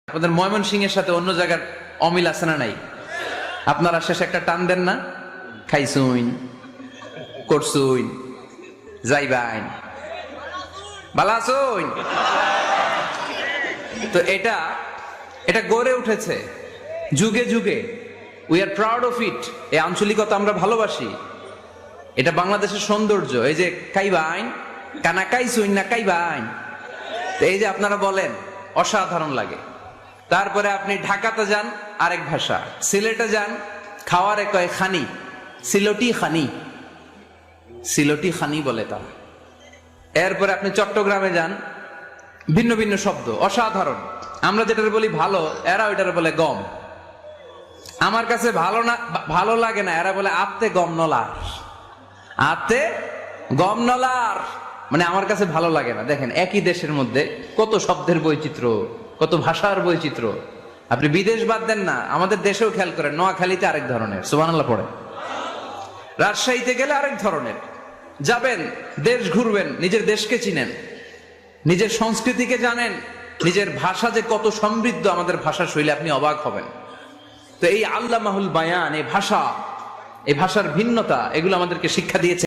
আপনাদের ময়মনসিংহের সাথে অন্য জায়গার অমিল আছে না নাই? আপনারা শেষে একটা টান দেন না, খাইছুইন করছুইন যাইবাইন বালাসুইন। তো এটা গড়ে উঠেছে যুগে যুগে। We are proud of it. এই আঞ্চলিকতা আমরা ভালোবাসি, এটা বাংলাদেশের সৌন্দর্য। এই যে কাইবাইন কানা কাইছুইন না কাইবাইন, এই যে আপনারা বলেন অসাধারণ লাগে। তারপরে আপনি ঢাকাতে যান আরেক ভাষা, সিলেটে যান খাওয়ারে কয় খানি, সিলটি খানি, সিলটি খানি বলে তারা। এরপরে আপনি চট্টগ্রামে যান, ভিন্ন ভিন্ন শব্দ অসাধারণ। আমরা যেটা বলি ভালো, এরা ওইটারে বলে গম। আমার কাছে ভালো লাগে না, এরা বলে আত্তে গম নলার, আত্তে গম নলার, মানে আমার কাছে ভালো লাগে না। দেখেন একই দেশের মধ্যে কত শব্দের বৈচিত্র্য, কত ভাষার বৈচিত্র্য। আপনি বিদেশ বাদ দেন না, আমাদের দেশেও খেয়াল করেন, নোয়াখালীতে আরেক ধরনের সুবহানাল্লাহ পড়ে, রাজশাহীতে গেলে আরেক ধরনের। যাবেন, দেশ ঘুরবেন, নিজের দেশকে চিনেন, নিজের সংস্কৃতিকে জানেন, নিজের ভাষা যে কত সমৃদ্ধ, আমাদের ভাষা শৈলী, আপনি অবাক হবেন। তো এই আল্লামাহুল বায়ান, এই ভাষার ভিন্নতা, এগুলো আমাদেরকে শিক্ষা দিয়েছে।